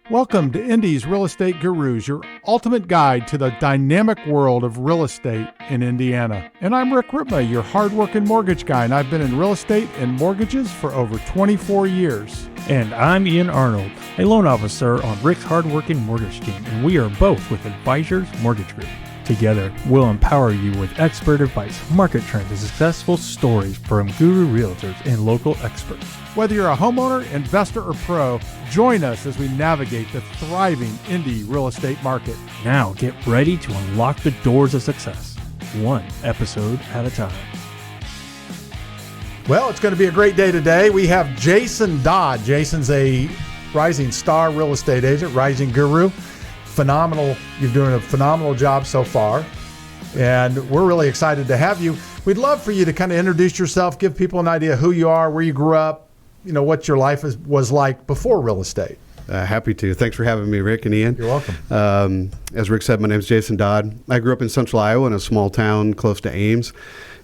Welcome to Indy's Real Estate Gurus, your ultimate guide to the dynamic world of real estate in Indiana. And I'm Rick Ripma, your hardworking mortgage guy, and I've been in real estate and mortgages for over 24 years. And I'm Ian Arnold, a loan officer on Rick's hardworking mortgage team, and we are both with Advisors Mortgage Group. Together, we'll empower you with expert advice, market trends, and successful stories from guru realtors and local experts. Whether you're a homeowner, investor, or pro, join us as we navigate the thriving Indy real estate market. Now get ready to unlock the doors of success, one episode at a time. Well, it's going to be a great day today. We have Jason Dodd. Jason's a rising star real estate agent, rising guru. Phenomenal. You're doing a phenomenal job so far. And we're really excited to have you. We'd love for you to kind of introduce yourself, give people an idea who you are, where you grew up, what your life was like before real estate. Happy to. Thanks for having me, Rick and Ian. You're welcome. As Rick said, my name is Jason Dodd. I grew up in central Iowa in a small town close to Ames,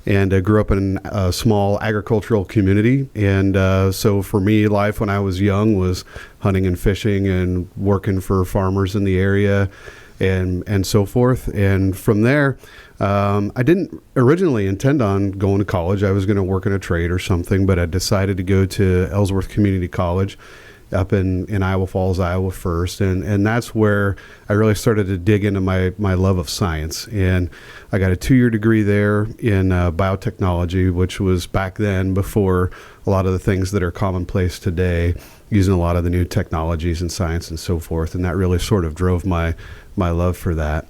and I grew up in a small agricultural community. And so for me, life when I was young was hunting and fishing and working for farmers in the area and so forth. And from there, I didn't originally intend on going to college. I was going to work in a trade or something, but I decided to go to Ellsworth Community College up in Iowa Falls, Iowa first. And that's where I really started to dig into my love of science. And I got a 2-year degree there in biotechnology, which was back then before a lot of the things that are commonplace today, using a lot of the new technologies and science and so forth. And that really sort of drove my love for that.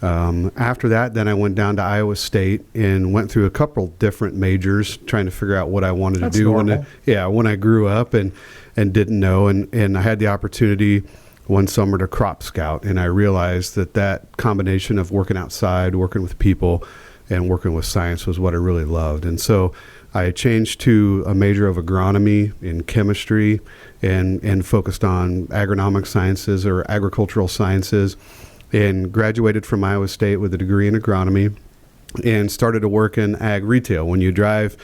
After that, then I went down to Iowa State and went through a couple different majors trying to figure out what I wanted to do when I grew up and didn't know. And I had the opportunity one summer to crop scout. And I realized that combination of working outside, working with people, and working with science was what I really loved. And so I changed to a major of agronomy in chemistry and focused on agronomic sciences or agricultural sciences, and graduated from Iowa State with a degree in agronomy and started to work in ag retail. When you drive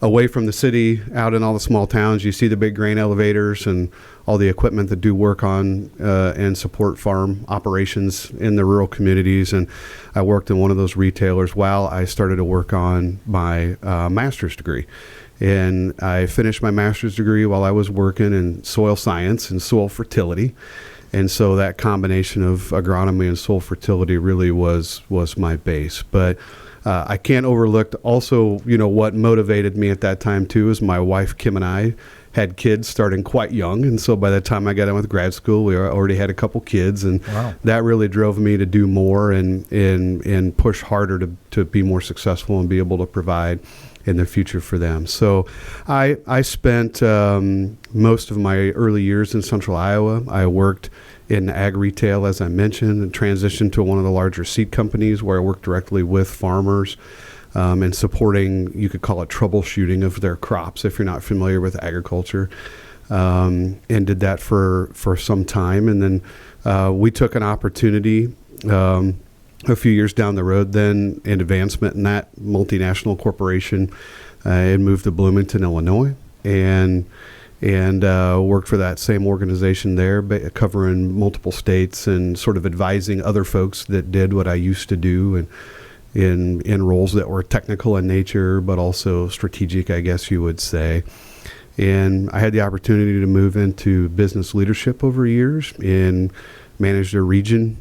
away from the city, out in all the small towns, you see the big grain elevators and all the equipment that do work on and support farm operations in the rural communities. And I worked in one of those retailers while I started to work on my master's degree. And I finished my master's degree while I was working in soil science and soil fertility. And so that combination of agronomy and soil fertility really was my base. But I can't overlook also, what motivated me at that time too is my wife, Kim, and I had kids starting quite young. And so by the time I got in with grad school, we already had a couple kids. And That really drove me to do more and push harder to be more successful and be able to provide in the future for them. So I spent most of my early years in central Iowa. I worked in ag retail, as I mentioned, and transitioned to one of the larger seed companies where I worked directly with farmers and supporting, you could call it troubleshooting of their crops if you're not familiar with agriculture, and did that for some time. And then we took an opportunity a few years down the road then in advancement in that multinational corporation and moved to Bloomington, Illinois, and worked for that same organization there, covering multiple states and sort of advising other folks that did what I used to do and in roles that were technical in nature, but also strategic, I guess you would say. And I had the opportunity to move into business leadership over years and managed a region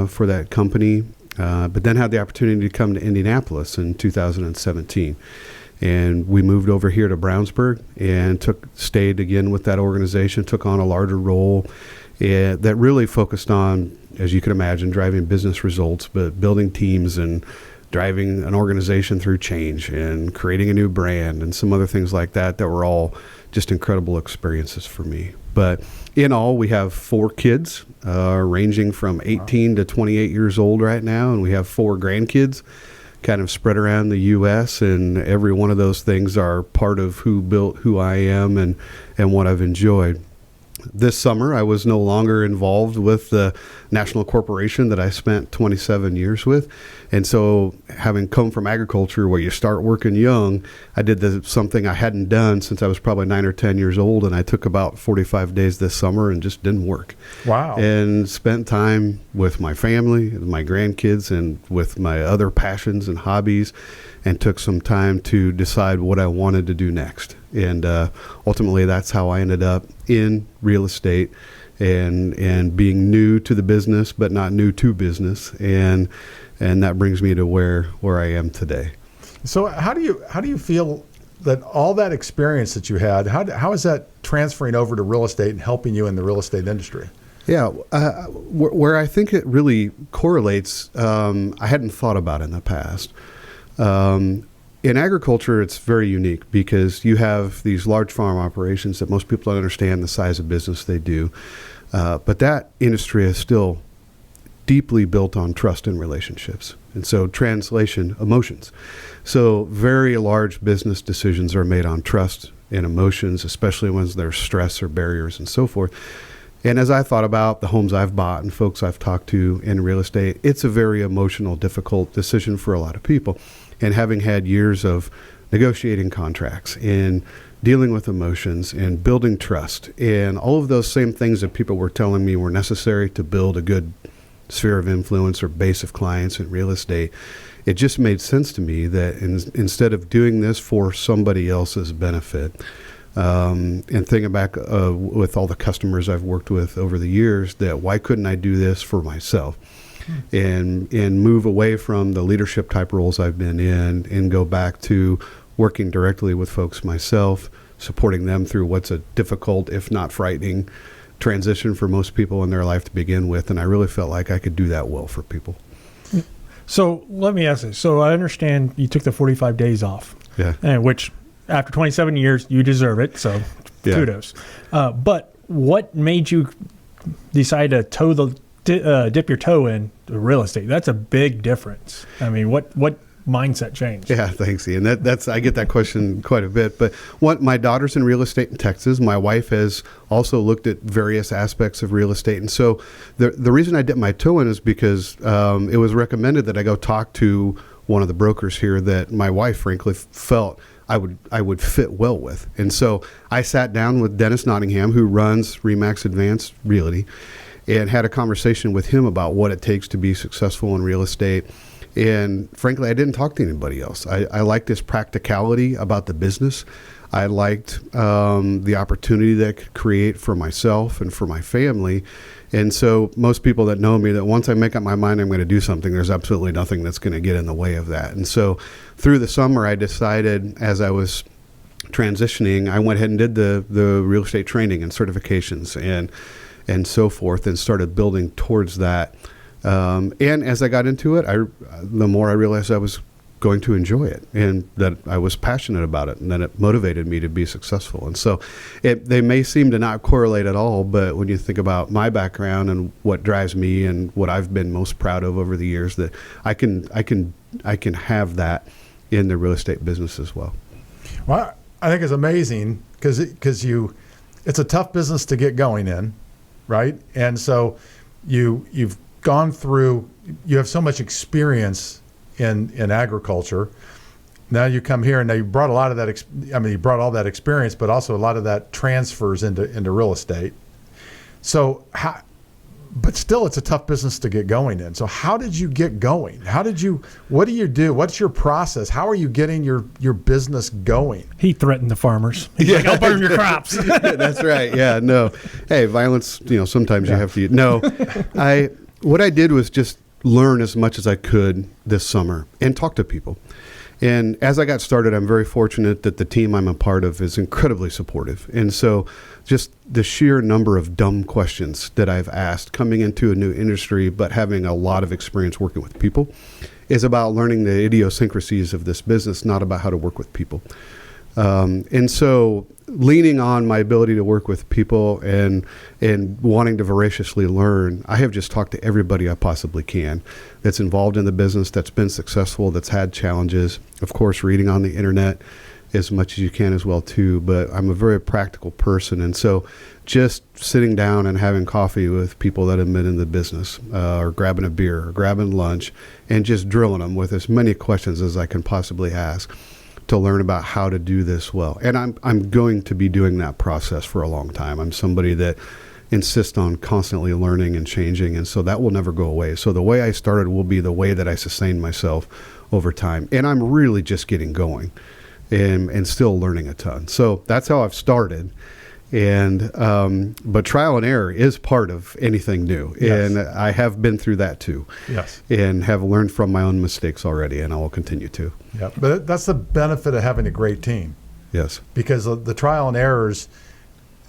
for that company, but then had the opportunity to come to Indianapolis in 2017. And we moved over here to Brownsburg and stayed again with that organization, took on a larger role that really focused on, as you can imagine, driving business results, but building teams and driving an organization through change and creating a new brand and some other things like that were all just incredible experiences for me. But in all, we have 4 kids ranging from 18 to 28 years old right now, and we have 4 grandkids kind of spread around the U.S., and every one of those things are part of who built who I am and what I've enjoyed. This summer, I was no longer involved with the national corporation that I spent 27 years with. And so having come from agriculture where you start working young, I did something I hadn't done since I was probably 9 or 10 years old. And I took about 45 days this summer and just didn't work. Wow. And spent time with my family, my grandkids, and with my other passions and hobbies, and took some time to decide what I wanted to do next. And ultimately, that's how I ended up in real estate and being new to the business, but not new to business. And that brings me to where I am today. So how do you feel that all that experience that you had, how is that transferring over to real estate and helping you in the real estate industry? Yeah, where I think it really correlates, I hadn't thought about in the past. In agriculture, it's very unique because you have these large farm operations that most people don't understand the size of business they do. But that industry is still deeply built on trust and relationships. And so translation, emotions. So very large business decisions are made on trust and emotions, especially when there's stress or barriers and so forth. And as I thought about the homes I've bought and folks I've talked to in real estate, it's a very emotional, difficult decision for a lot of people. And having had years of negotiating contracts and dealing with emotions and building trust and all of those same things that people were telling me were necessary to build a good sphere of influence or base of clients in real estate, it just made sense to me that instead of doing this for somebody else's benefit, and thinking back with all the customers I've worked with over the years, that why couldn't I do this for myself? And move away from the leadership type roles I've been in and go back to working directly with folks myself, supporting them through what's a difficult, if not frightening, transition for most people in their life to begin with. And I really felt like I could do that well for people. So let me ask this. So I understand you took the 45 days off, which after 27 years, you deserve it. So kudos. But what made you decide to dip your toe in real estate? That's a big difference. I mean, what mindset changed? Yeah, thanks, Ian. That's I get that question quite a bit. But my daughter's in real estate in Texas. My wife has also looked at various aspects of real estate. And so the reason I dipped my toe in is because it was recommended that I go talk to one of the brokers here that my wife, frankly, felt I would fit well with. And so I sat down with Dennis Nottingham, who runs Remax Advanced Realty, and had a conversation with him about what it takes to be successful in real estate. And frankly, I didn't talk to anybody else. I liked this practicality about the business. I liked the opportunity that I could create for myself and for my family. And so most people that know me, that once I make up my mind I'm going to do something, there's absolutely nothing that's going to get in the way of that. And so through the summer, I decided, as I was transitioning, I went ahead and did the real estate training and certifications and so forth, and started building towards that. And as I got into it, the more I realized I was going to enjoy it and that I was passionate about it and that it motivated me to be successful. And so they may seem to not correlate at all, but when you think about my background and what drives me and what I've been most proud of over the years, that I can have that in the real estate business as well. Well, I think it's amazing because it's a tough business to get going in, right? And so you've gone through, you have so much experience in agriculture. Now you come here and now you brought a lot of that, you brought all that experience, but also a lot of that transfers into real estate. So but still it's a tough business to get going in. So how did you get going? What do you do? What's your process? How are you getting your business going? He threatened the farmers. He's like, I'll burn your crops. That's right. Yeah, no. Hey, violence, sometimes you have to, no. What I did was just learn as much as I could this summer and talk to people. And as I got started, I'm very fortunate that the team I'm a part of is incredibly supportive. And so just the sheer number of dumb questions that I've asked coming into a new industry, but having a lot of experience working with people, is about learning the idiosyncrasies of this business, not about how to work with people. And so leaning on my ability to work with people and wanting to voraciously learn, I have just talked to everybody I possibly can that's involved in the business, that's been successful, that's had challenges. Of course, reading on the internet, as much as you can as well too. But I'm a very practical person, and so just sitting down and having coffee with people that have been in the business, or grabbing a beer, or grabbing lunch, and just drilling them with as many questions as I can possibly ask to learn about how to do this well. And I'm going to be doing that process for a long time. I'm somebody that insists on constantly learning and changing, and so that will never go away. So the way I started will be the way that I sustain myself over time. And I'm really just getting going and still learning a ton. So that's how I've started. And but trial and error is part of anything new. Yes. And I have been through that too. Yes. And have learned from my own mistakes already, and I will continue to. Yeah. But that's the benefit of having a great team, Yes. because the trial and errors,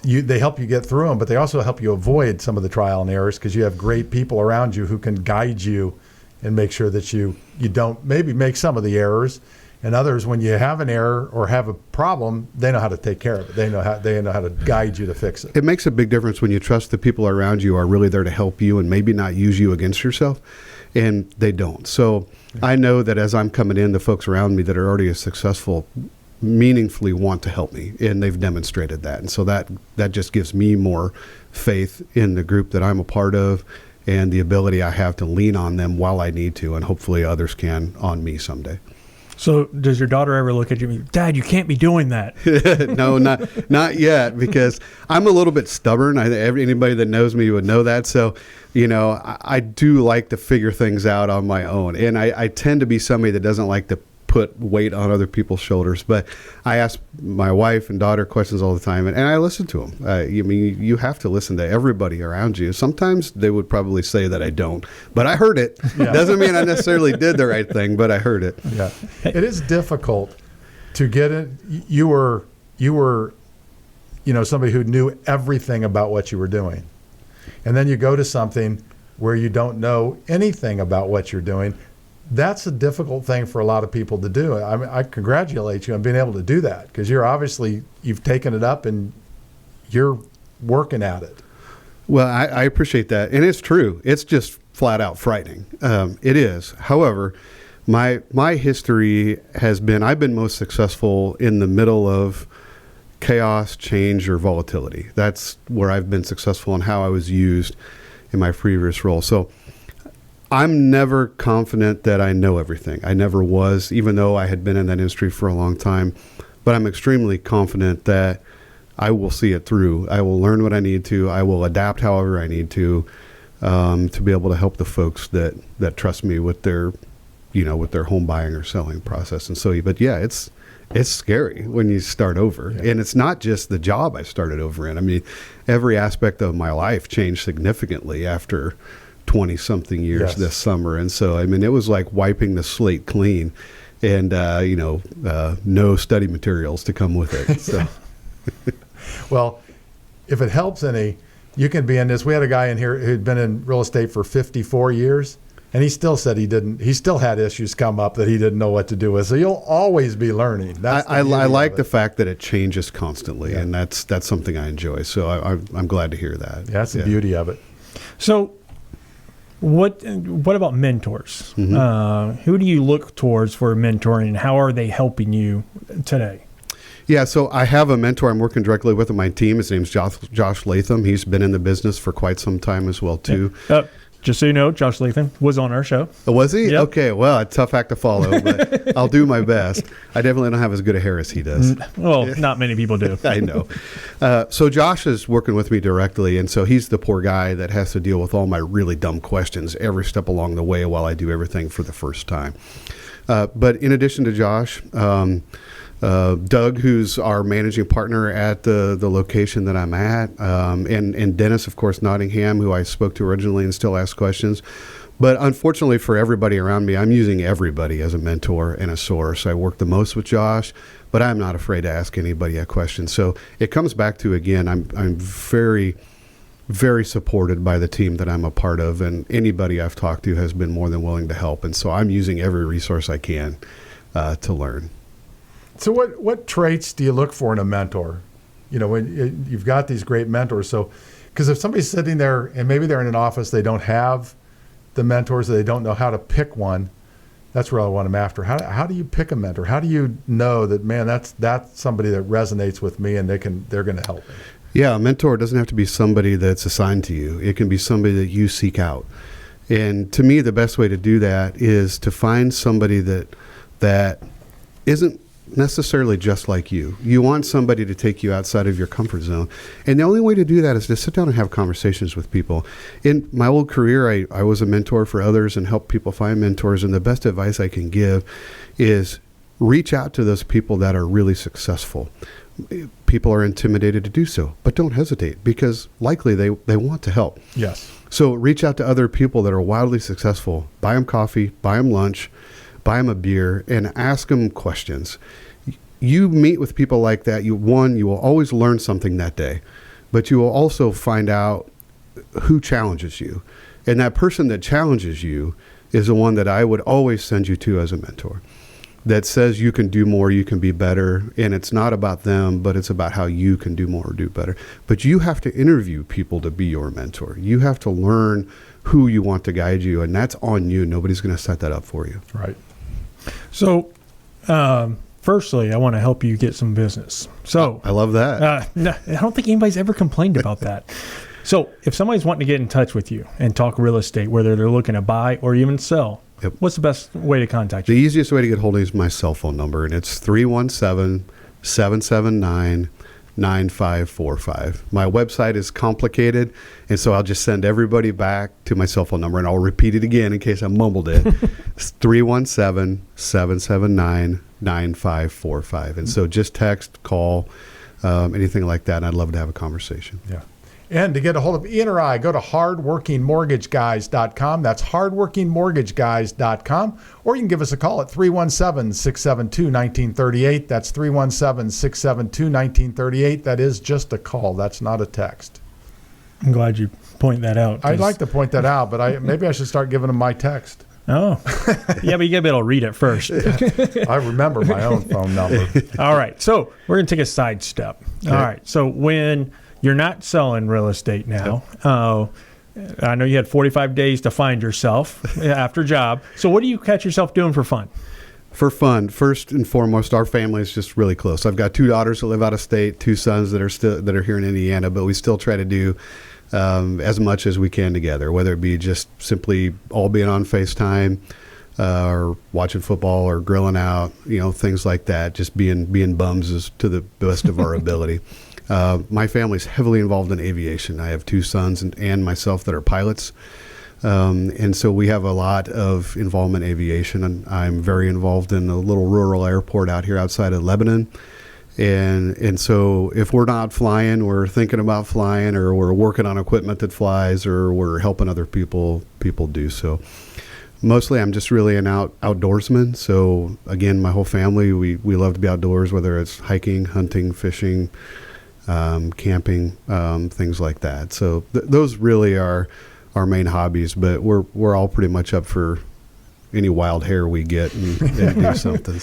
they help you get through them, but they also help you avoid some of the trial and errors because you have great people around you who can guide you and make sure that you don't maybe make some of the errors. And others, when you have an error or have a problem, they know how to take care of it. They know how to guide you to fix it. It makes a big difference when you trust the people around you are really there to help you and maybe not use you against yourself, and they don't. So I know that as I'm coming in, the folks around me that are already successful meaningfully want to help me, and they've demonstrated that. And so that just gives me more faith in the group that I'm a part of and the ability I have to lean on them while I need to, and hopefully others can on me someday. So does your daughter ever look at you and be, Dad, you can't be doing that? No, not yet, because I'm a little bit stubborn. Anybody that knows me would know that. So, I do like to figure things out on my own. And I tend to be somebody that doesn't like to put weight on other people's shoulders. But I ask my wife and daughter questions all the time, and I listen to them. You have to listen to everybody around you. Sometimes they would probably say that I don't, but I heard it. Yeah. Doesn't mean I necessarily did the right thing, but I heard it. Yeah, it is difficult to get it. You were, somebody who knew everything about what you were doing, and then you go to something where you don't know anything about what you're doing. That's a difficult thing for a lot of people to do. I congratulate you on being able to do that, because you've taken it up and you're working at it. Well, I appreciate that. And it's true. It's just flat out frightening. It is. However, my history has been, I've been most successful in the middle of chaos, change, or volatility. That's where I've been successful and how I was used in my previous role. So I'm never confident that I know everything. I never was, even though I had been in that industry for a long time. But I'm extremely confident that I will see it through. I will learn what I need to. I will adapt however I need to be able to help the folks that trust me with their home buying or selling process. And so, but yeah, it's scary when you start over. Yeah. And it's not just the job I started over in. I mean, every aspect of my life changed significantly after 20-something years. Yes. This summer. And so, I mean, it was like wiping the slate clean and, no study materials to come with it. So, well, if it helps any, you can be in this. We had a guy in here who'd been in real estate for 54 years, and he still said he still had issues come up that he didn't know what to do with. So you'll always be learning. I like the fact that it changes constantly, and that's something I enjoy. So I'm glad to hear that. Yeah, that's the beauty of it. So what about mentors? Mm-hmm. Who do you look towards for mentoring, and how are they helping you today? Yeah, so I have a mentor I'm working directly with on my team. His name's Josh Latham. He's been in the business for quite some time as well, too. Just so you know, Josh Latham was on our show. Oh, was he? Yep. Okay, well, a tough act to follow, but I'll do my best. I definitely don't have as good a hair as he does. Well, not many people do. I know. So Josh is working with me directly, and so he's the poor guy that has to deal with all my really dumb questions every step along the way while I do everything for the first time. But in addition to Josh, Doug, who's our managing partner at the location that I'm at, and Dennis, of course, Nottingham, who I spoke to originally and still ask questions. But unfortunately for everybody around me, I'm using everybody as a mentor and a source. I work the most with Josh, but I'm not afraid to ask anybody a question. So it comes back to, again, I'm very, very supported by the team that I'm a part of, and anybody I've talked to has been more than willing to help. And so I'm using every resource I can to learn. So what traits do you look for in a mentor? When you've got these great mentors. So, because if somebody's sitting there and maybe they're in an office, they don't have the mentors, they don't know how to pick one, That's really what I'm after. How do you pick a mentor? How do you know that, man, that's somebody that resonates with me and they're going to help me? Yeah, a mentor doesn't have to be somebody that's assigned to you. It can be somebody that you seek out. And to me, the best way to do that is to find somebody that isn't necessarily just like you. You want somebody to take you outside of your comfort zone. And the only way to do that is to sit down and have conversations with people. In my old career, I was a mentor for others and helped people find mentors. And the best advice I can give is reach out to those people that are really successful. People are intimidated to do so, but don't hesitate because likely they want to help. Yes. So reach out to other people that are wildly successful. Buy them coffee, buy them lunch, buy them a beer, and ask them questions. You meet with people like that, you will always learn something that day, but you will also find out who challenges you. And that person that challenges you is the one that I would always send you to as a mentor. That says you can do more, you can be better, and it's not about them, but it's about how you can do more or do better. But you have to interview people to be your mentor. You have to learn who you want to guide you, and that's on you. Nobody's going to set that up for you. Right. So, firstly, I want to help you get some business. So I love that. No, I don't think anybody's ever complained about that. So if somebody's wanting to get in touch with you and talk real estate, whether they're looking to buy or even sell, Yep. What's the best way to contact The you? easiest way to get hold of me is my cell phone number, and it's 317-779-9545. My website is complicated, and so I'll just send everybody back to my cell phone number, and I'll repeat it again in case I mumbled it. It's 317-779-9545. And so just text, call, anything like that, and I'd love to have a conversation. Yeah. And to get a hold of Ian or I, go to hardworkingmortgageguys.com. That's hardworkingmortgageguys.com. Or you can give us a call at 317-672-1938. That's 317-672-1938. That is just a call. That's not a text. I'm glad you point that out. I'd like to point that out, but maybe I should start giving them my text. Oh, yeah, but you got to be able to read it first. I remember my own phone number. All right, so we're going to take a side step. Okay. All right, so when you're not selling real estate now, I know you had 45 days to find yourself after job. So what do you catch yourself doing for fun? For fun, first and foremost, our family is just really close. I've got 2 daughters that live out of state, 2 sons that are here in Indiana, but we still try to do as much as we can together, whether it be just simply all being on FaceTime or watching football or grilling out, things like that, just being bums to the best of our ability. My family's heavily involved in aviation. I have 2 sons and myself that are pilots. And so we have a lot of involvement in aviation. And I'm very involved in a little rural airport out here outside of Lebanon. And so if we're not flying, we're thinking about flying, or we're working on equipment that flies, or we're helping other people do so. Mostly I'm just really an outdoorsman. So again, my whole family, we love to be outdoors, whether it's hiking, hunting, fishing, camping, things like that. So those really are our main hobbies, but we're all pretty much up for any wild hair we get and do something.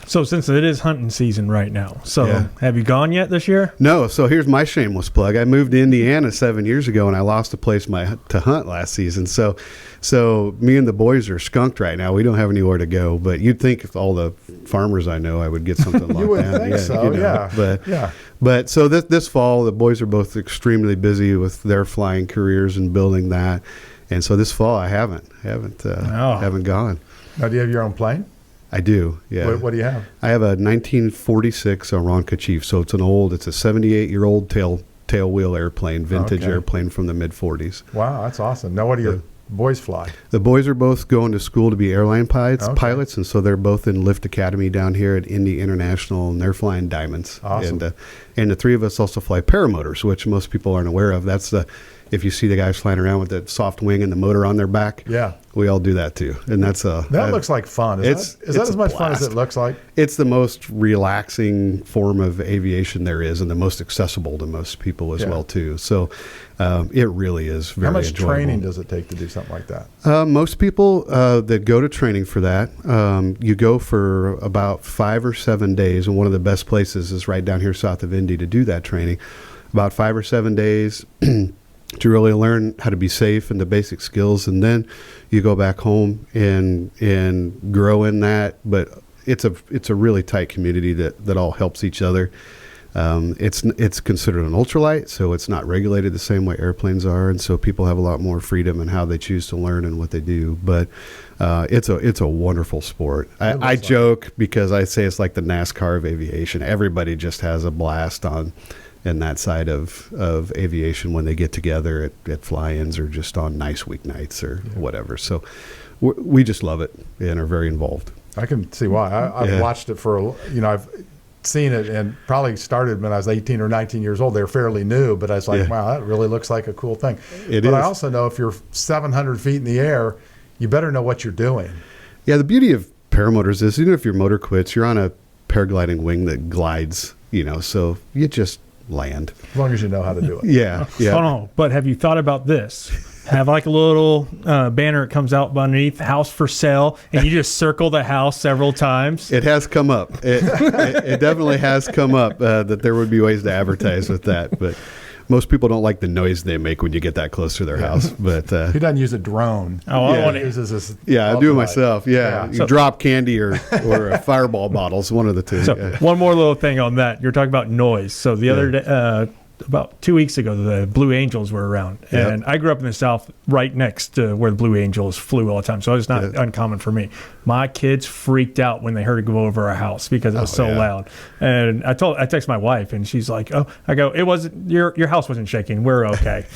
So since it is hunting season right now, Yeah. Have you gone yet this year? No. So here's my shameless plug. I moved to Indiana 7 years ago, and I lost a place to hunt last season. So me and the boys are skunked right now. We don't have anywhere to go. But you'd think if all the farmers I know, I would get something locked You would down. think so, yeah. But Yeah. But so this fall, the boys are both extremely busy with their flying careers and building that. And so this fall, I haven't gone. Now, do you have your own plane? I do, yeah. What do you have? I have a 1946 Aeronca Chief, so it's a 78-year-old tail wheel airplane, vintage Okay. airplane from the mid-40s. Wow, that's awesome. Now, what do your boys fly? The boys are both going to school to be airline pilots, Okay. and so they're both in Lift Academy down here at Indy International, and they're flying Diamonds. Awesome. And the 3 of us also fly paramotors, which most people aren't aware of. That's if you see the guys flying around with that soft wing and the motor on their back, Yeah. we all do that too. And that looks like fun. Is that it's as a much fun as blast. it looks like? It's the most relaxing form of aviation there is, and the most accessible to most people as well too. So it really is very How much enjoyable. training does it take to do something like that? Most people that go to training for that, you go for about 5 or 7 days, and one of the best places is right down here south of Indy to do that training. About 5 or 7 days. to really learn how to be safe and the basic skills, and then you go back home and grow in that. But it's a really tight community that all helps each other. It's considered an ultralight, so it's not regulated the same way airplanes are, and so people have a lot more freedom in how they choose to learn and what they do. But it's a wonderful sport. I joke because I say it's like the NASCAR of aviation. Everybody just has a blast in that side of aviation when they get together at fly-ins or just on nice weeknights or whatever. So we just love it and are very involved. I can see why. I've watched it I've seen it and probably started when I was 18 or 19 years old. They're fairly new, but I was like, wow, that really looks like a cool thing. But I also know if you're 700 feet in the air, you better know what you're doing. Yeah, the beauty of paramotors is even if your motor quits, you're on a paragliding wing that glides, so you just land. As long as you know how to do it. Yeah. Oh, but have you thought about this? Have like a little banner that comes out underneath, house for sale, and you just circle the house several times. It has come up. It definitely has come up that there would be ways to advertise with that, but most people don't like the noise they make when you get that close to their house. But he doesn't use a drone. Oh, I want to use this. Yeah, I do it myself. Yeah, you drop candy or a fireball bottles, one of the two. So one more little thing on that. You're talking about noise. So the other day, about 2 weeks ago, the Blue Angels were around, and I grew up in the South, right next to where the Blue Angels flew all the time. So it's not uncommon for me. My kids freaked out when they heard it go over our house because it was so loud. And I texted my wife, and she's like, "Oh," I go, "It wasn't your house wasn't shaking. We're okay."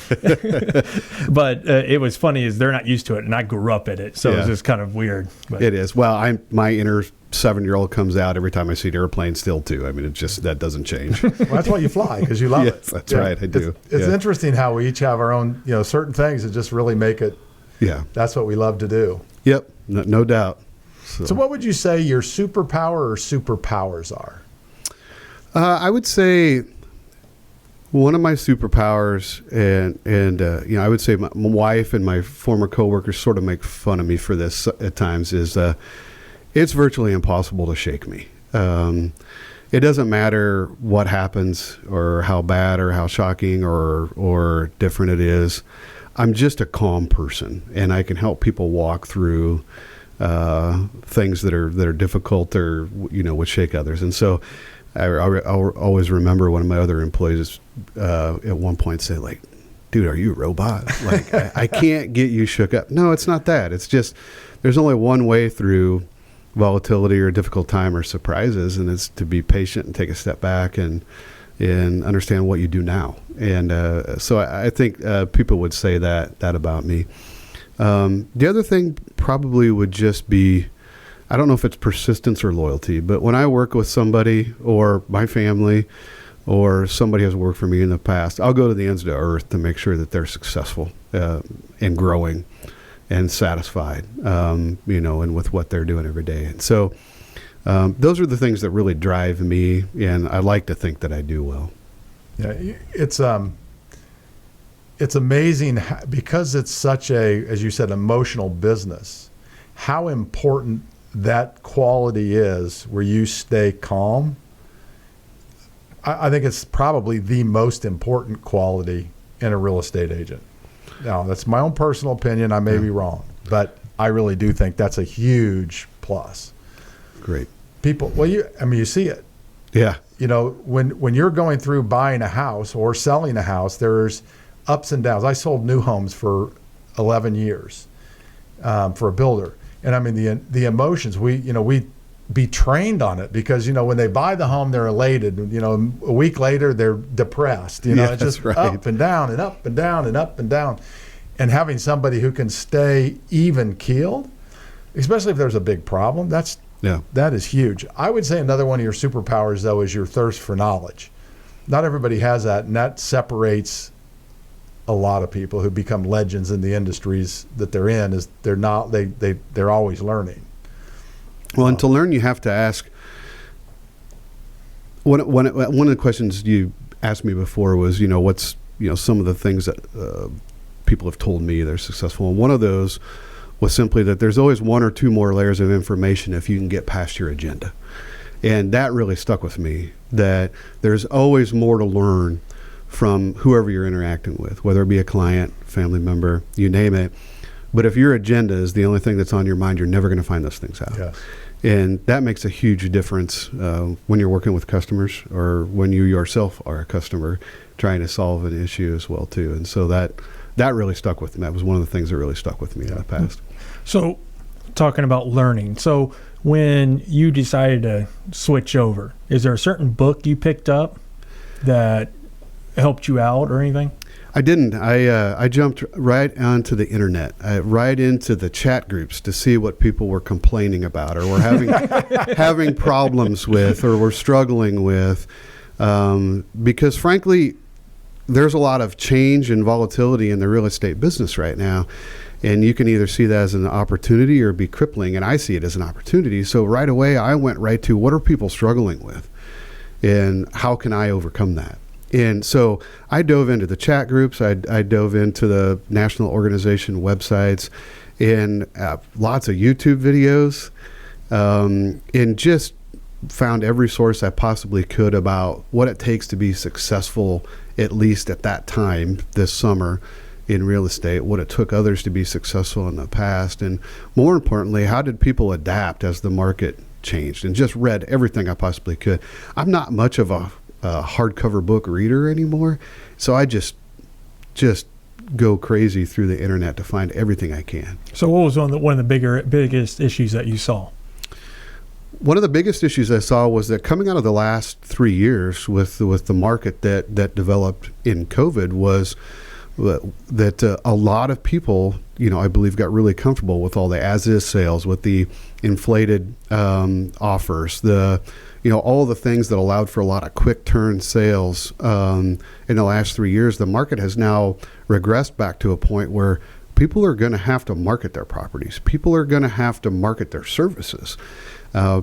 But it was funny is they're not used to it, and I grew up in it, so it's just kind of weird. But. It is. Well, my inner 7-year-old comes out every time I see an airplane still too. I mean, it just, that doesn't change. Well, that's why you fly, because you love it. That's right. I do. It's interesting how we each have our own, certain things that just really make it. Yeah. That's what we love to do. Yep. No doubt. So what would you say your superpower or superpowers are? I would say one of my superpowers, and I would say my wife and my former coworkers sort of make fun of me for this at times, is it's virtually impossible to shake me. It doesn't matter what happens or how bad or how shocking or different it is. I'm just a calm person, and I can help people walk through things that are difficult or would shake others. And so I'll always remember one of my other employees at one point say, like, "Dude, are you a robot? Like, I can't get you shook up." No, it's not that. It's just there's only one way through volatility or difficult time or surprises, and it's to be patient and take a step back and understand what you do now. And so I think people would say that about me. The other thing probably would just be, I don't know if it's persistence or loyalty, but when I work with somebody or my family or somebody has worked for me in the past, I'll go to the ends of the earth to make sure that they're successful and growing and satisfied, and with what they're doing every day. And so those are the things that really drive me, and I like to think that I do well. Yeah, it's amazing because it's such a, as you said, emotional business, how important that quality is where you stay calm. I think it's probably the most important quality in a real estate agent. Now, that's my own personal opinion. I may be wrong, but I really do think that's a huge plus. Great. People, you see it. Yeah. When you're going through buying a house or selling a house, there's ups and downs. I sold new homes for 11 years for a builder. And I mean, the emotions, we be trained on it because, when they buy the home, they're elated. A week later, they're depressed. It's just up and down and up and down and up and down. And having somebody who can stay even keeled, especially if there's a big problem, that is huge. I would say another one of your superpowers, though, is your thirst for knowledge. Not everybody has that, and that separates a lot of people who become legends in the industries that they're in. Is they're always learning. Well, and to learn, you have to ask. One of the questions you asked me before was, what's some of the things that people have told me they're successful, and one of those was simply that there's always one or two more layers of information if you can get past your agenda. And that really stuck with me, that there's always more to learn from whoever you're interacting with, whether it be a client, family member, you name it. But if your agenda is the only thing that's on your mind, you're never going to find those things out. Yes. And that makes a huge difference when you're working with customers or when you yourself are a customer trying to solve an issue as well, too. And so that really stuck with me. That was one of the things that really stuck with me in the past. So talking about learning. So when you decided to switch over, is there a certain book you picked up that helped you out or anything? I didn't. I jumped right onto the internet, right into the chat groups to see what people were complaining about or were having problems with or were struggling with. Because frankly, there's a lot of change and volatility in the real estate business right now. And you can either see that as an opportunity or be crippling. And I see it as an opportunity. So right away, I went right to what are people struggling with and how can I overcome that? And so I dove into the chat groups. I dove into the national organization websites and lots of YouTube videos, and just found every source I possibly could about what it takes to be successful, at least at that time this summer in real estate, what it took others to be successful in the past, and more importantly, how did people adapt as the market changed, and just read everything I possibly could. I'm not much of a hardcover book reader anymore, so I just go crazy through the internet to find everything I can. So what was one of the biggest issues that you saw? One of the biggest issues I saw was that coming out of the last 3 years with the market that developed in COVID was that a lot of people, I believe, got really comfortable with all the as-is sales, with the inflated offers, all the things that allowed for a lot of quick turn sales in the last 3 years. The market has now regressed back to a point where people are going to have to market their properties. People are going to have to market their services.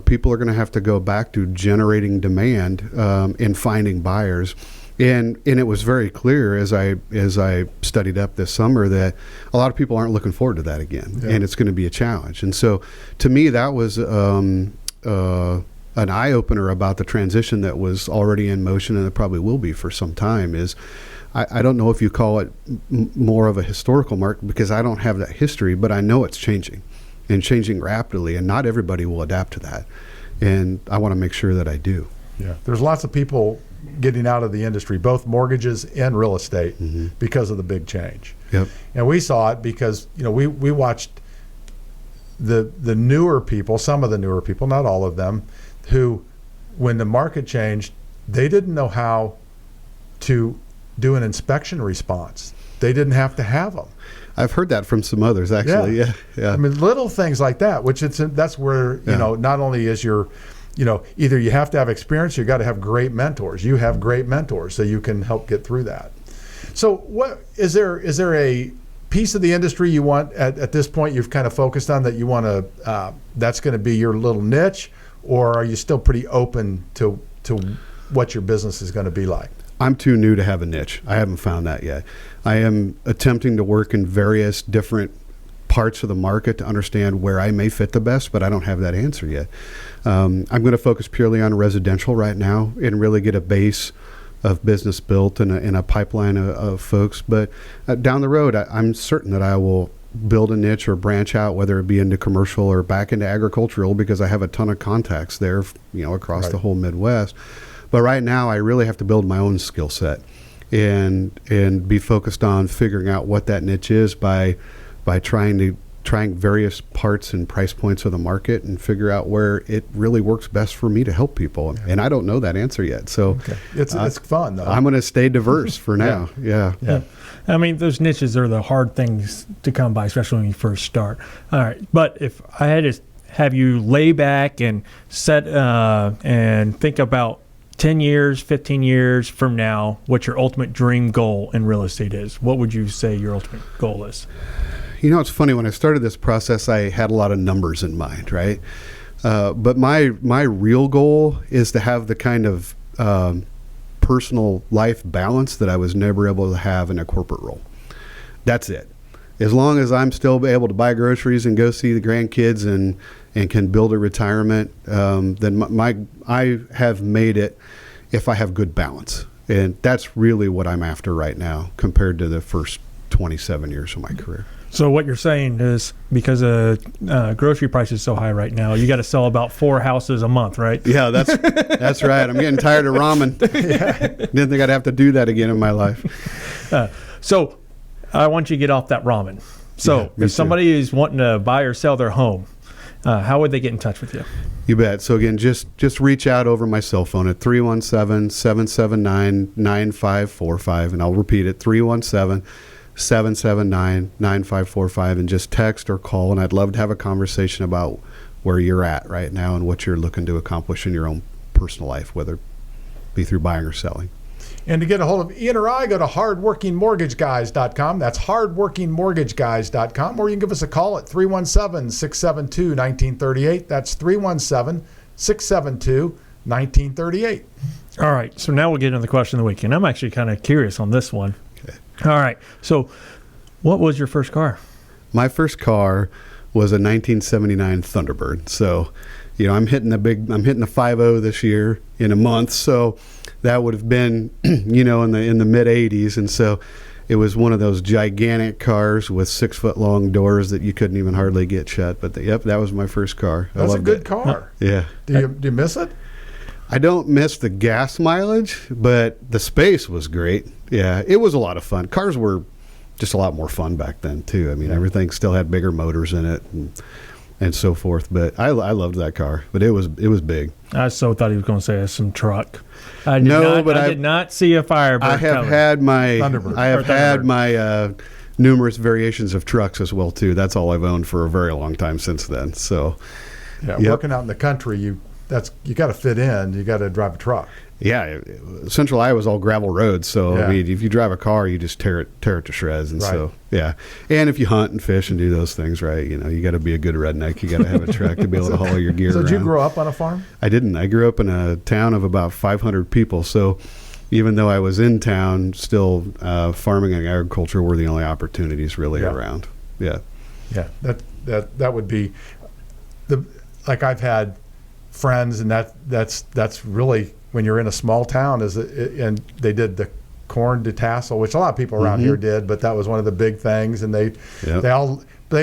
People are going to have to go back to generating demand and finding buyers. And it was very clear as I studied up this summer that a lot of people aren't looking forward to that again, and it's going to be a challenge. And so, to me, that was an eye opener about the transition that was already in motion, and it probably will be for some time. Is I don't know if you call it more of a historical mark because I don't have that history, but I know it's changing and changing rapidly, and not everybody will adapt to that. And I want to make sure that I do. Yeah, there's lots of people getting out of the industry, both mortgages and real estate, because of the big change. Yep. And we saw it because we watched the newer people, some of the newer people, not all of them, who, when the market changed, they didn't know how to do an inspection response. They didn't have to have them. I've heard that from some others, actually. Yeah. I mean, little things like that, which that's where not only is your either you have to have experience, you got to have great mentors. You have great mentors, so you can help get through that. So, what is there a piece of the industry you want at this point you've kind of focused on that you want to that's going to be your little niche, or are you still pretty open to what your business is going to be like? I'm too new to have a niche. I haven't found that yet. I am attempting to work in various different parts of the market to understand where I may fit the best, but I don't have that answer yet. I'm going to focus purely on residential right now and really get a base of business built and a pipeline of folks. But down the road, I'm certain that I will build a niche or branch out, whether it be into commercial or back into agricultural, because I have a ton of contacts there, across the whole Midwest. But right now, I really have to build my own skill set and be focused on figuring out what that niche is by trying various parts and price points of the market and figure out where it really works best for me to help people. And I don't know that answer yet. So it's fun, though. I'm going to stay diverse for now. Yeah. I mean, those niches are the hard things to come by, especially when you first start. All right. But if I had to have you lay back and set and think about 10 years, 15 years from now, what your ultimate dream goal in real estate is, what would you say your ultimate goal is? It's funny. When I started this process, I had a lot of numbers in mind, right? But my real goal is to have the kind of personal life balance that I was never able to have in a corporate role. That's it. As long as I'm still able to buy groceries and go see the grandkids and can build a retirement, then I have made it if I have good balance. And that's really what I'm after right now compared to the first 27 years of my career. So what you're saying is because grocery price is so high right now, you got to sell about 4 houses a month, right? Yeah, that's right. I'm getting tired of ramen. Didn't think I'd have to do that again in my life. So I want you to get off that ramen. So if somebody is wanting to buy or sell their home, how would they get in touch with you? You bet. So again, just reach out over my cell phone at 317-779-9545, and I'll repeat it, 317-779-9545, and just text or call, and I'd love to have a conversation about where you're at right now and what you're looking to accomplish in your own personal life, whether it be through buying or selling. And to get a hold of Ian or I, go to hardworkingmortgageguys.com. That's hardworkingmortgageguys.com. Or you can give us a call at 317-672-1938. That's 317-672-1938. All right. So now we'll get into the question of the week. And I'm actually kind of curious on this one. Okay. All right. So what was your first car? My first car was a 1979 Thunderbird. So, I'm hitting the 5.0 this year in a month. So that would have been, in the mid 80s. And so it was one of those gigantic cars with 6-foot long doors that you couldn't even hardly get shut. But that was my first car. That's a good car. Yeah. Do you miss it? I don't miss the gas mileage, but the space was great. Yeah, it was a lot of fun. Cars were just a lot more fun back then too. I mean, everything still had bigger motors in it and so forth. But I loved that car. But it was big. I so thought he was going to say some truck. I did not see a Firebird. I have coming. had my Thunderbird. I have had my numerous variations of trucks as well too. That's all I've owned for a very long time since then. So working out in the country, you got to fit in. You got to drive a truck. Yeah, Central Iowa is all gravel roads, so I mean, if you drive a car, you just tear it to shreds, and so and if you hunt and fish and do those things right, you got to be a good redneck. You got to have a truck to be able to haul your gear. So around. Did you grow up on a farm? I didn't. I grew up in a town of about 500 people, so even though I was in town, still farming and agriculture were the only opportunities really around. Yeah, that would be like I've had friends, and that's really. When you're in a small town, and they did the corn to tassel, which a lot of people around here did, but that was one of the big things. And they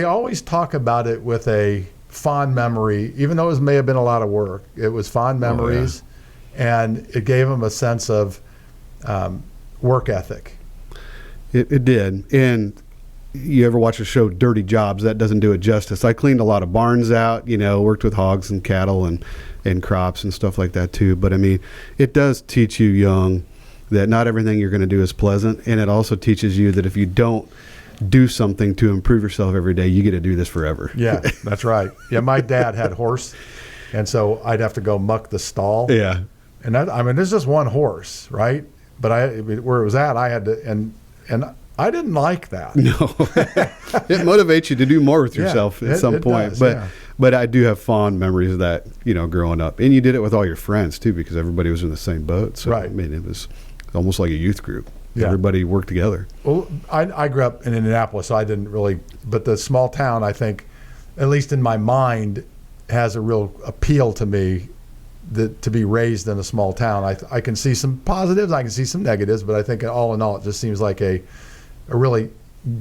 always talk about it with a fond memory, even though it may have been a lot of work. It was fond memories, and it gave them a sense of work ethic. It did. And you ever watch the show Dirty Jobs? That doesn't do it justice. I cleaned a lot of barns out, worked with hogs and cattle and crops and stuff like that too. But I mean, it does teach you young that not everything you're going to do is pleasant. And it also teaches you that if you don't do something to improve yourself every day, you get to do this forever. Yeah, that's right. Yeah, my dad had horse, and so I'd have to go muck the stall. Yeah. And there's just one horse, right? But where it was at, I had to, and I didn't like that. No, it motivates you to do more with yourself at some point. Does, but I do have fond memories of that, growing up. And you did it with all your friends too, because everybody was in the same boat. So right. I mean, it was almost like a youth group. Yeah. Everybody worked together. Well, I grew up in Indianapolis, so I didn't really. But the small town, I think, at least in my mind, has a real appeal to me. To be raised in a small town, I can see some positives, I can see some negatives, but I think all in all, it just seems like a really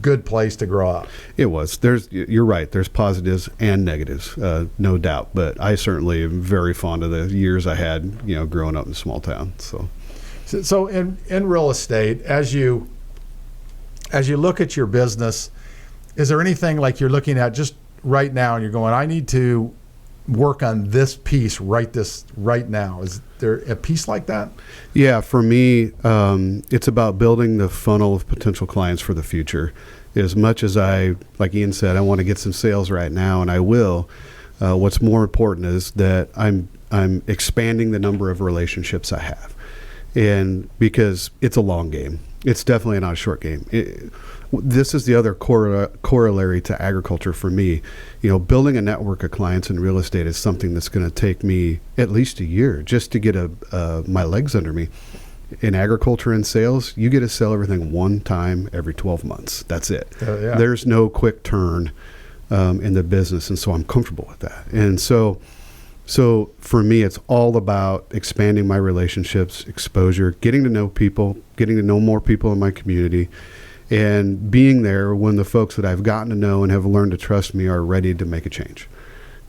good place to grow up. It was. You're right. There's positives and negatives, no doubt. But I certainly am very fond of the years I had, growing up in a small town. So in real estate, as you look at your business, is there anything like you're looking at just right now and you're going, I need to work on this piece right now? Is there a piece like that? Yeah, for me, it's about building the funnel of potential clients for the future. As much as like Ian said, I want to get some sales right now, and I will. What's more important is that I'm expanding the number of relationships I have, and because it's a long game. It's definitely not a short game. This is the other corollary to agriculture for me. Building a network of clients in real estate is something that's going to take me at least a year just to get my legs under me. In agriculture and sales, you get to sell everything one time every 12 months. That's it. There's no quick turn in the business, and so I'm comfortable with that. And so So for me, it's all about expanding my relationships, exposure, getting to know people, getting to know more people in my community, and being there when the folks that I've gotten to know and have learned to trust me are ready to make a change,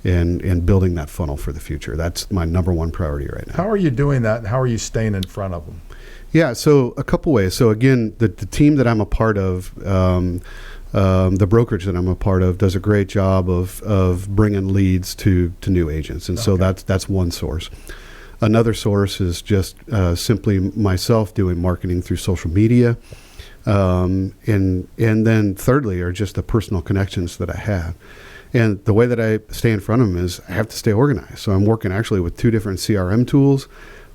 and building that funnel for the future. That's my number one priority right now. How are you doing that, and how are you staying in front of them? Yeah, so a couple ways. So again, the team that I'm a part of, the brokerage that I'm a part of, does a great job of bringing leads to new agents, and so that's one source. Another source is just simply myself doing marketing through social media, and then thirdly are just the personal connections that I have. And the way that I stay in front of them is I have to stay organized. So I'm working actually with 2 different CRM tools,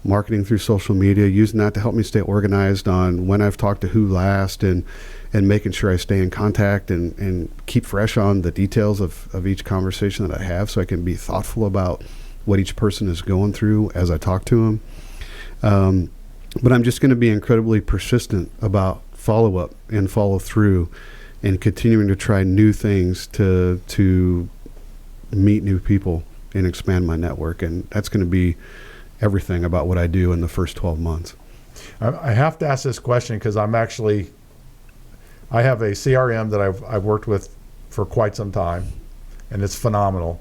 marketing through social media, using that to help me stay organized on when I've talked to who last, and making sure I stay in contact and keep fresh on the details of each conversation that I have, so I can be thoughtful about what each person is going through as I talk to them. But I'm just going to be incredibly persistent about follow-up and follow-through, and continuing to try new things to meet new people and expand my network. And that's going to be everything about what I do in the first 12 months. I have to ask this question because I have a CRM that I've worked with for quite some time, and it's phenomenal.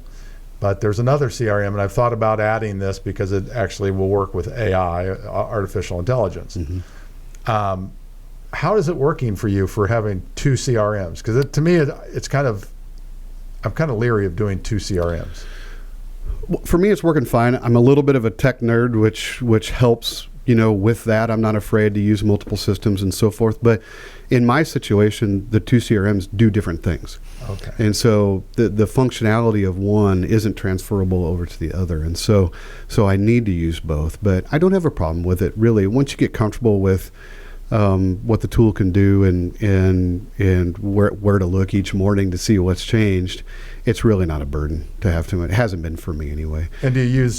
But there's another CRM, and I've thought about adding this because it actually will work with AI, artificial intelligence. Mm-hmm. How is it working for you for having 2 CRMs? Because to me, it's kind of, I'm kind of leery of doing 2 CRMs. For me, it's working fine. I'm a little bit of a tech nerd, which helps, with that. I'm not afraid to use multiple systems and so forth. But in my situation, the 2 CRMs do different things. Okay. And so the functionality of one isn't transferable over to the other. And so I need to use both. But I don't have a problem with it, really. Once you get comfortable with what the tool can do and where to look each morning to see what's changed, it's really not a burden to have to. It hasn't been for me anyway. And do you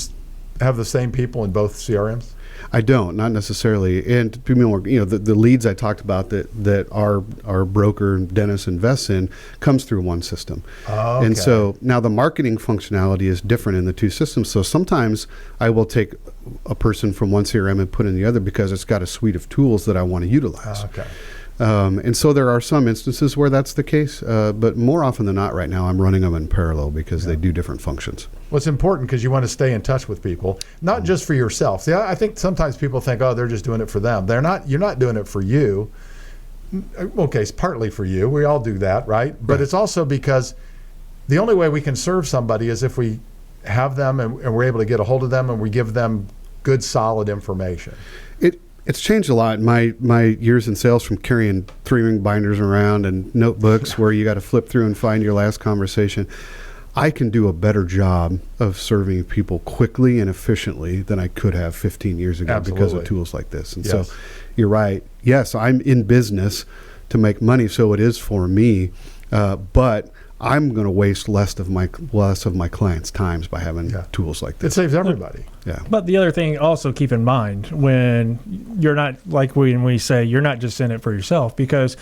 have the same people in both CRMs? I don't, not necessarily. And to be more, the leads I talked about that our broker Dennis invests in comes through one system. Oh, okay. And so now the marketing functionality is different in the 2 systems. So sometimes I will take a person from one CRM and put in the other because it's got a suite of tools that I want to utilize. Okay. And so there are some instances where that's the case, but more often than not right now I'm running them in parallel because they do different functions. Well, it's important because you want to stay in touch with people, not just for yourself. See, I think sometimes people think, they're just doing it for them. They're not. You're not doing it for you. Okay, it's partly for you. We all do that, right? But it's also because the only way we can serve somebody is if we have them and we're able to get a hold of them and we give them good, solid information. It's changed a lot. My years in sales, from carrying 3-ring binders around and notebooks where you got to flip through and find your last conversation, I can do a better job of serving people quickly and efficiently than I could have 15 years ago. Absolutely. Because of tools like this. And so you're right. Yes, I'm in business to make money, so it is for me, but I'm going to waste less of my clients' times by having tools like this. It saves everybody. Yeah. But the other thing also keep in mind when you're not, like when we say, you're not just in it for yourself, because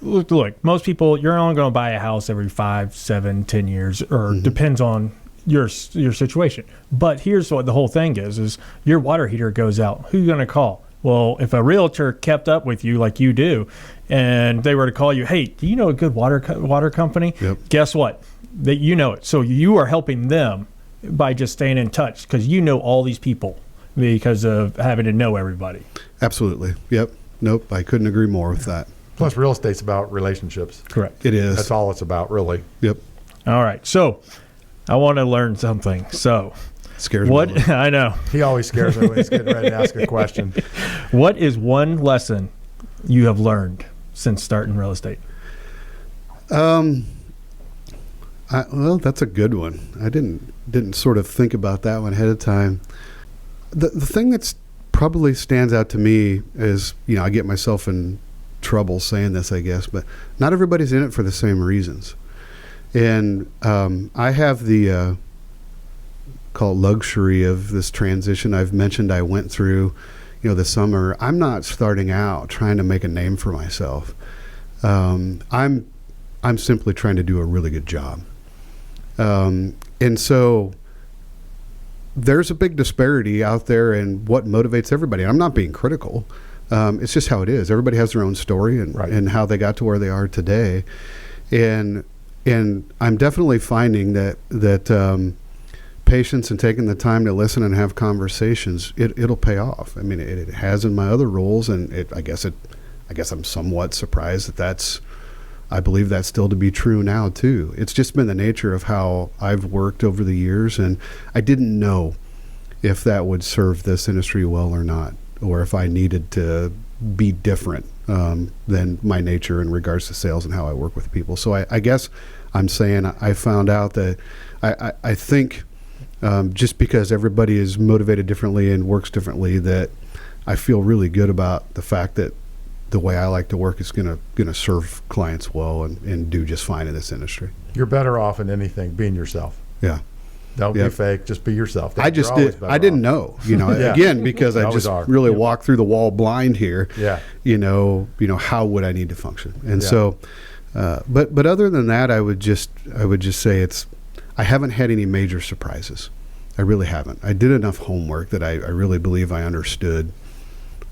look, most people, you're only going to buy a house every 5, 7, 10 years, or depends on your situation. But here's what the whole thing is your water heater goes out. Who are you going to call? Well, if a realtor kept up with you like you do, and they were to call you, hey, do you know a good water company? Yep. Guess what? That you know it. So you are helping them by just staying in touch because you know all these people because of having to know everybody. Absolutely. Yep. Nope. I couldn't agree more with that. Plus, real estate's about relationships. Correct. It is. That's all it's about, really. Yep. All right. So I want to learn something. So scares me. I know. He always scares me when he's getting ready to ask a question. What is one lesson you have learned since starting real estate? Well, that's a good one. I didn't sort of think about that one ahead of time. The thing that's probably stands out to me is, I get myself in trouble saying this, I guess, but not everybody's in it for the same reasons. And I have the called luxury of this transition I've mentioned I went through, this summer. I'm not starting out trying to make a name for myself. I'm simply trying to do a really good job. And so there's a big disparity out there in what motivates everybody. I'm not being critical. It's just how it is. Everybody has their own story and how they got to where they are today. And I'm definitely finding that patience and taking the time to listen and have conversations, it'll pay off. I mean, it has in my other roles, and I guess I'm somewhat surprised I believe that's still to be true now too. It's just been the nature of how I've worked over the years, and I didn't know if that would serve this industry well or not, or if I needed to be different than my nature in regards to sales and how I work with people. So I guess I'm saying I found out that I think just because everybody is motivated differently and works differently, that I feel really good about the fact that the way I like to work is going to serve clients well and do just fine in this industry. You're better off in anything being yourself. Yeah. Don't be fake. Just be yourself. I didn't know, again, because I just really walked through the wall blind here. Yeah. How would I need to function? And so, but other than that, I would just say I haven't had any major surprises. I really haven't. I did enough homework that I really believe I understood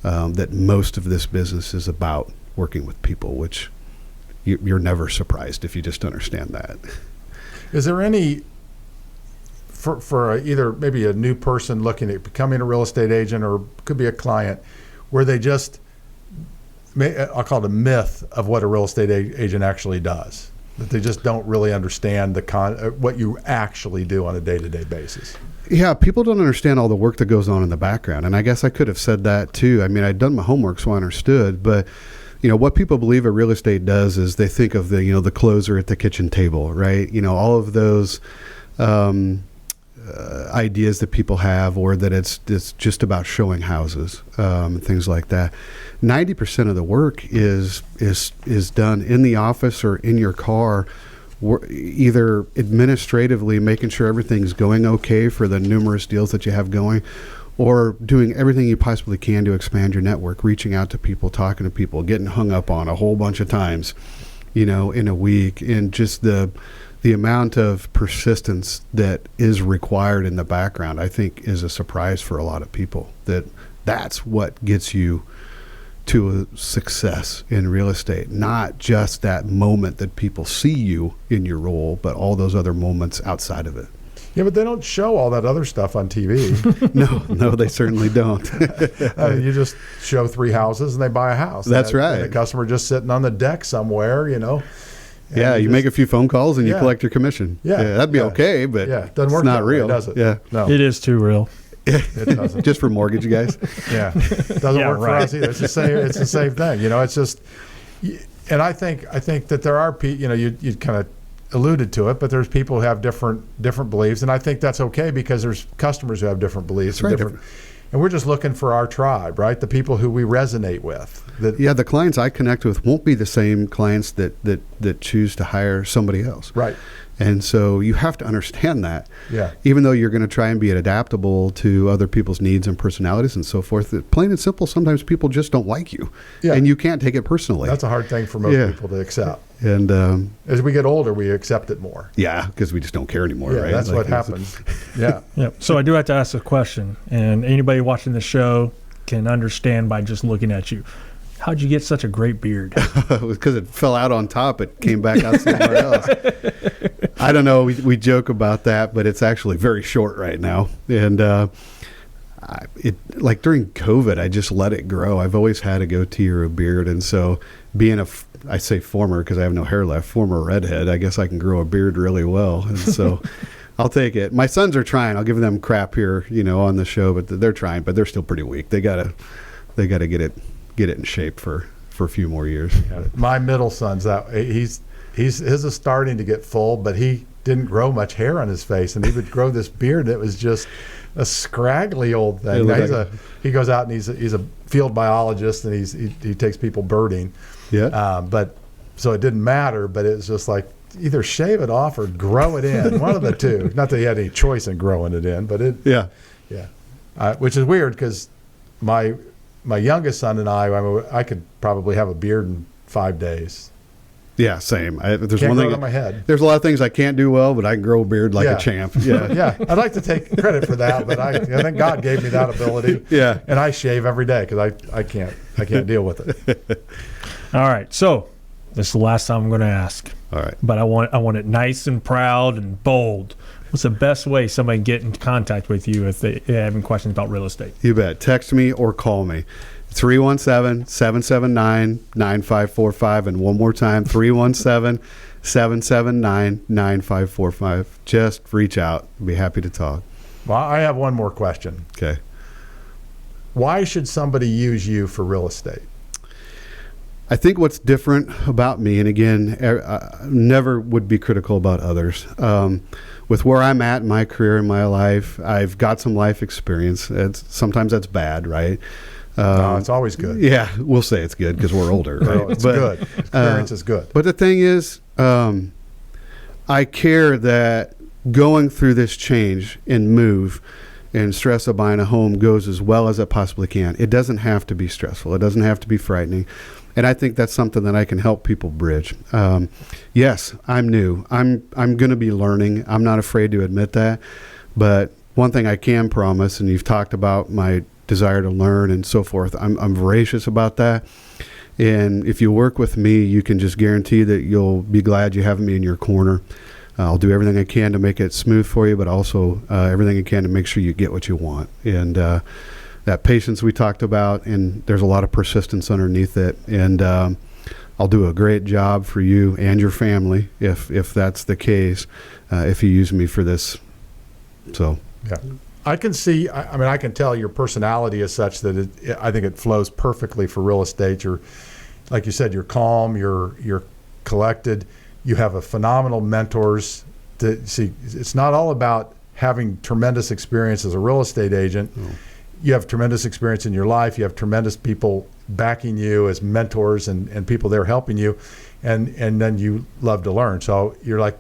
that most of this business is about working with people, which you're never surprised if you just understand that. Is there any, for either maybe a new person looking at becoming a real estate agent, or could be a client, where they just, I'll call it a myth of what a real estate agent actually does, that they just don't really understand what you actually do on a day-to-day basis? Yeah, people don't understand all the work that goes on in the background. And I guess I could have said that too. I mean, I'd done my homework, so I understood. But, what people believe a real estate does is they think of the closer at the kitchen table, right? All of those ideas that people have, or that it's just about showing houses, things like that. 90% of the work is done in the office or in your car, either administratively making sure everything's going okay for the numerous deals that you have going, or doing everything you possibly can to expand your network, reaching out to people, talking to people, getting hung up on a whole bunch of times, in a week, and just the amount of persistence that is required in the background, I think, is a surprise for a lot of people. That's what gets you to a success in real estate, not just that moment that people see you in your role, but all those other moments outside of it. Yeah, but they don't show all that other stuff on TV. No, they certainly don't. You just show 3 houses and they buy a house. That's right. And the customer just sitting on the deck somewhere, Yeah, you make a few phone calls and you collect your commission. Yeah, that'd be okay, but doesn't work it's not real, does it? Yeah, no, it is too real. It doesn't. Just for mortgage guys. Yeah, doesn't work for us either. It's the same thing. It's just, and I think that there are people. You kind of alluded to it, but there's people who have different beliefs, and I think that's okay, because there's customers who have different beliefs. Right. And we're just looking for our tribe, right? The people who we resonate with. The clients I connect with won't be the same clients that choose to hire somebody else. Right. And so you have to understand that. Yeah. Even though you're going to try and be adaptable to other people's needs and personalities and so forth, plain and simple, sometimes people just don't like you. Yeah. And you can't take it personally. That's a hard thing for most people to accept. And as we get older, we accept it more. Yeah, because we just don't care anymore, right? That's what happens. Yeah. Yep. So I do have to ask a question, and anybody watching the show can understand by just looking at you. How'd you get such a great beard? Because it fell out on top. It came back out somewhere else. I don't know. We joke about that, but it's actually very short right now. And like during COVID, I just let it grow. I've always had a goatee or a beard. And so being I say former because I have no hair left, former redhead, I guess I can grow a beard really well. And so I'll take it. My sons are trying. I'll give them crap here, on the show, but they're trying, but they're still pretty weak. They gotta get it in shape for a few more years. Yeah. My middle son's his is starting to get full, but he didn't grow much hair on his face, and he would grow this beard that was just a scraggly old thing. Now he goes out and he's a field biologist, and he takes people birding. Yeah. But so it didn't matter, but it was just like either shave it off or grow it in, one of the two. Not that he had any choice in growing it in, but which is weird because my youngest son and I could probably have a beard in 5 days. Yeah, same. There's Can't one grow thing it on my head. There's a lot of things I can't do well, but I can grow a beard like a champ. Yeah. Yeah, I'd like to take credit for that, but I think God gave me that ability. Yeah. And I shave every day because I can't deal with it. All right, so this is the last time I'm going to ask. All right. But I want it nice and proud and bold. What's the best way somebody can get in contact with you if they have any questions about real estate? You bet. Text me or call me. 317-779-9545. And one more time, 317-779-9545. Just reach out. I'd be happy to talk. Well, I have one more question. Okay. Why should somebody use you for real estate? I think what's different about me, and again, I never would be critical about others. With where I'm at in my career, in my life, I've got some life experience. Sometimes that's bad, right? No, it's always good. Yeah, we'll say it's good because we're older, right? No, it's good. Experience is good. But the thing is, I care that going through this change and move and stress of buying a home goes as well as it possibly can. It doesn't have to be stressful. It doesn't have to be frightening. And I think that's something that I can help people bridge. Yes, I'm new. I'm going to be learning. I'm not afraid to admit that. But one thing I can promise, and you've talked about my desire to learn and so forth, I'm voracious about that. And if you work with me, you can just guarantee that you'll be glad you have me in your corner. I'll do everything I can to make it smooth for you, but also everything I can to make sure you get what you want. And that patience we talked about, and there's a lot of persistence underneath it. And I'll do a great job for you and your family if that's the case, if you use me for this. So yeah, I can see. I can tell your personality is such that I think it flows perfectly for real estate. You're, like you said, you're calm. You're collected. You have a phenomenal mentors. See, it's not all about having tremendous experience as a real estate agent. Oh. You have tremendous experience in your life. You have tremendous people backing you as mentors and people there helping you, and then you love to learn. So you're like,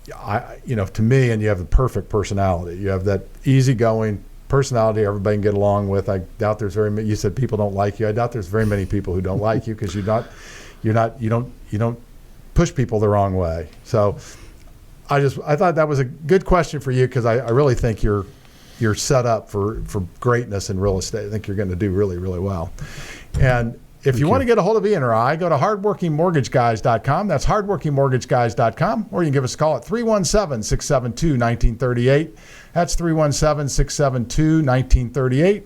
to me, and you have the perfect personality. You have that easygoing personality everybody can get along with. I doubt there's very many. You said people don't like you. I doubt there's very many people who don't like you because you don't push people the wrong way. So I thought that was a good question for you because I really think you're set up for greatness in real estate. I think you're going to do really, really well. And if you want to get a hold of Ian or I, go to hardworkingmortgageguys.com. That's hardworkingmortgageguys.com. Or you can give us a call at 317-672-1938. That's 317-672-1938.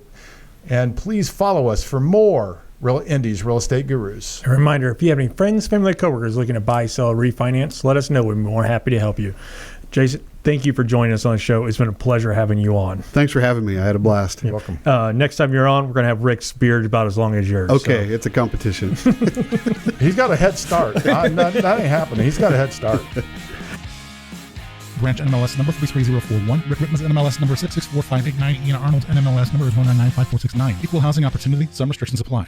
And please follow us for more Indy's Real Estate Gurus. A reminder, if you have any friends, family, coworkers looking to buy, sell, or refinance, let us know. We'd be more happy to help you. Jason, thank you for joining us on the show. It's been a pleasure having you on. Thanks for having me. I had a blast. You're welcome. Next time you're on, we're going to have Rick's beard about as long as yours. Okay, It's a competition. He's got a head start. That ain't happening. He's got a head start. Branch NMLS number 33041. Rick Rittman's NMLS number 664589. Ian Arnold's NMLS number is 1995469. Equal housing opportunity. Some restrictions apply.